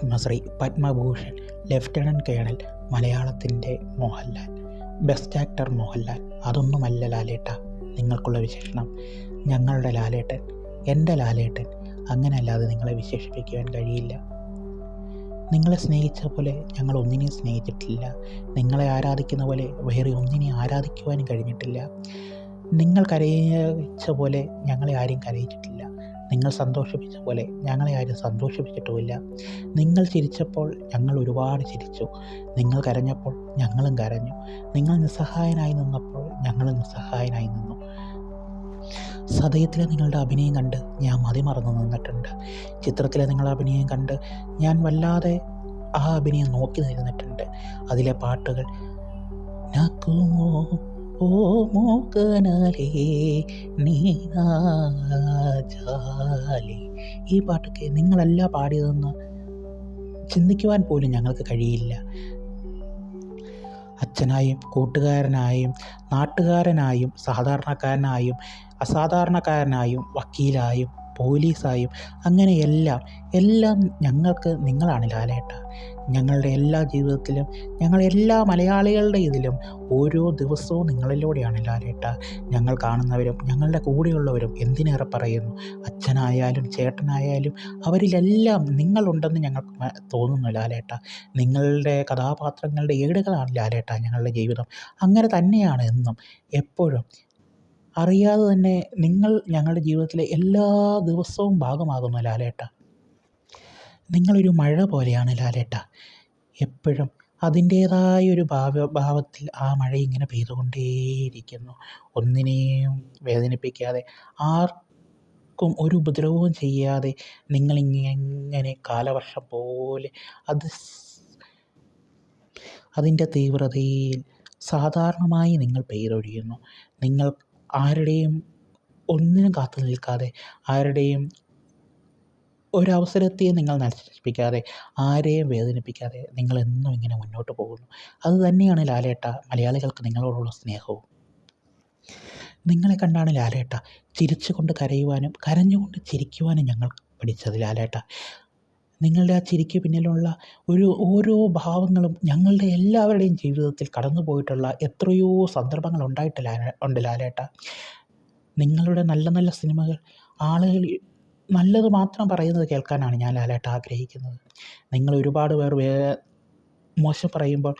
Padmashri, Padma Bhushan, lieutenant colonel, മലയാളത്തിൻ്റെ Mohanlal, best actor Mohanlal. അതൊന്നുമല്ല ലാലേട്ട നിങ്ങൾക്കുള്ള വിശേഷണം. ഞങ്ങളുടെ ലാലേട്ടൻ, എൻ്റെ ലാലേട്ടൻ. അങ്ങനെയല്ലാതെ നിങ്ങളെ വിശേഷിപ്പിക്കുവാൻ കഴിയില്ല. നിങ്ങളെ സ്നേഹിച്ച പോലെ ഞങ്ങൾ ഒന്നിനെയും സ്നേഹിച്ചിട്ടില്ല. നിങ്ങളെ ആരാധിക്കുന്ന പോലെ വേറെ ഒന്നിനെയും ആരാധിക്കുവാനും കഴിഞ്ഞിട്ടില്ല. നിങ്ങൾ കരയിച്ച പോലെ ഞങ്ങളെ ആരും കരയിച്ചിട്ടില്ല. നിങ്ങൾ സന്തോഷിപ്പിച്ച പോലെ ഞങ്ങളെ ആരും സന്തോഷിപ്പിച്ചിട്ടുമില്ല. നിങ്ങൾ ചിരിച്ചപ്പോൾ ഞങ്ങൾ ഒരുപാട് ചിരിച്ചു. നിങ്ങൾ കരഞ്ഞപ്പോൾ ഞങ്ങളും കരഞ്ഞു. നിങ്ങൾ നിസ്സഹായനായി നിന്നപ്പോൾ ഞങ്ങളും നിസ്സഹായനായി നിന്നു. സതയത്തിലെ നിങ്ങളുടെ അഭിനയം കണ്ട് ഞാൻ മതിമറന്നു നിന്നിട്ടുണ്ട്. ചിത്രത്തിലെ നിങ്ങളുടെ അഭിനയം കണ്ട് ഞാൻ വല്ലാതെ ആ അഭിനയം നോക്കി നിന്നിട്ടുണ്ട്. അതിലെ പാട്ടുകൾ നക്കുമോ ഓ മോക്കനാലേ നീനാജാലേ, ഈ പാട്ടൊക്കെ നിങ്ങളല്ല പാടിയതെന്ന് ചിന്തിക്കുവാൻ പോലും ഞങ്ങൾക്ക് കഴിയില്ല. അച്ഛനായും കൂട്ടുകാരനായും നാട്ടുകാരനായും സാധാരണക്കാരനായും അസാധാരണക്കാരനായും വക്കീലായും പോലീസായും അങ്ങനെ എല്ലാം ഞങ്ങൾക്ക് നിങ്ങളാണ് ലാലേട്ട. ഞങ്ങളുടെ എല്ലാ ജീവിതത്തിലും ഞങ്ങളെല്ലാ മലയാളികളുടെ ഇതിലും ഓരോ ദിവസവും നിങ്ങളിലൂടെയാണ് ലാലേട്ട. ഞങ്ങൾ കാണുന്നവരും ഞങ്ങളുടെ കൂടെയുള്ളവരും എന്തിനേറെ പറയുന്നു, അച്ഛനായാലും ചേട്ടനായാലും അവരിലെല്ലാം നിങ്ങളുണ്ടെന്ന് ഞങ്ങൾക്ക് തോന്നുന്നു ലാലേട്ട. നിങ്ങളുടെ കഥാപാത്രങ്ങളുടെ ഏടുകളാണ് ലാലേട്ട ഞങ്ങളുടെ ജീവിതം. അങ്ങനെ തന്നെയാണ് എന്നും എപ്പോഴും. അറിയാതെ തന്നെ നിങ്ങൾ ഞങ്ങളുടെ ജീവിതത്തിലെ എല്ലാ ദിവസവും ഭാഗമാകുന്നു ലാലേട്ട. നിങ്ങളൊരു മഴ പോലെയാണ് ലാലേട്ട. എപ്പോഴും അതിൻ്റേതായൊരു ഭാവത്തിൽ ആ മഴ ഇങ്ങനെ പെയ്തുകൊണ്ടേയിരിക്കുന്നു. ഒന്നിനെയും വേദനിപ്പിക്കാതെ, ആർക്കും ഒരു ഉപദ്രവവും ചെയ്യാതെ നിങ്ങളിങ്ങനെ കാലവർഷം പോലെ അതിൻ്റെ തീവ്രതയിൽ സാധാരണമായി നിങ്ങൾ പെയ്തൊഴിയുന്നു. നിങ്ങൾ ആരുടെയും ഒന്നിനും കാത്തു നിൽക്കാതെ, ആരുടെയും ഒരവസരത്തെയും നിങ്ങൾ നശിപ്പിക്കാതെ, ആരെയും വേദനിപ്പിക്കാതെ നിങ്ങളെന്നും ഇങ്ങനെ മുന്നോട്ട് പോകുന്നു. അത് തന്നെയാണ് ലാലേട്ട മലയാളികൾക്ക് നിങ്ങളോടുള്ള സ്നേഹവും. നിങ്ങളെ കണ്ടാണ് ലാലേട്ട ചിരിച്ചുകൊണ്ട് കരയുവാനും കരഞ്ഞുകൊണ്ട് ചിരിക്കുവാനും ഞങ്ങൾ പഠിച്ചത് ലാലേട്ട. നിങ്ങളുടെ ആ ചിരിക്ക് പിന്നിലുള്ള ഓരോ ഭാവങ്ങളും ഞങ്ങളുടെ എല്ലാവരുടെയും ജീവിതത്തിൽ കടന്നു പോയിട്ടുള്ള എത്രയോ സന്ദർഭങ്ങൾ ഉണ്ട് ലാലേട്ട. നിങ്ങളുടെ നല്ല നല്ല സിനിമകൾ ആളുകൾ നല്ലത് മാത്രം പറയുന്നത് കേൾക്കാനാണ് ഞാൻ ലാലേട്ട ആഗ്രഹിക്കുന്നത്. നിങ്ങൾ ഒരുപാട് പേർ മോശം പറയുമ്പോൾ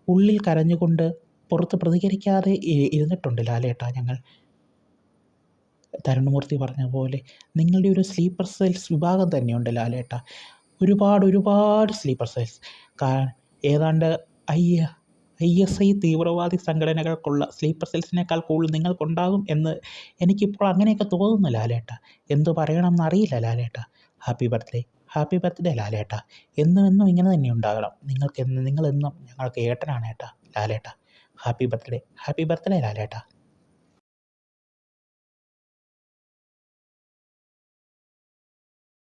ഉള്ളിൽ കരഞ്ഞുകൊണ്ട് പുറത്ത് പ്രതികരിക്കാതെ ഇരുന്നിട്ടുണ്ട് ലാലേട്ട. ഞങ്ങൾ തരുണമൂർത്തി പറഞ്ഞ പോലെ നിങ്ങളുടെ ഒരു സ്ലീപ്പർ സെൽസ് വിഭാഗം തന്നെയുണ്ട് ലാലേട്ട. ഒരുപാട് സ്ലീപ്പർ സെൽസ്. ഏതാണ്ട് ISI തീവ്രവാദി സംഘടനകൾക്കുള്ള സ്ലീപ്പർ സെൽസിനേക്കാൾ കൂടുതൽ നിങ്ങൾക്കുണ്ടാകും എന്ന് എനിക്കിപ്പോൾ അങ്ങനെയൊക്കെ തോന്നുന്നു ലാലേട്ട. എന്തു പറയണമെന്ന് അറിയില്ല ലാലേട്ട. ഹാപ്പി ബർത്ത്ഡേ ലാലേട്ട. എന്നും ഇങ്ങനെ തന്നെ ഉണ്ടാകണം. നിങ്ങളെന്നും ഞങ്ങൾക്ക് ഏട്ടനാണ് ഏട്ടാ ലാലേട്ട. ഹാപ്പി ബർത്ത്ഡേ ലാലേട്ട.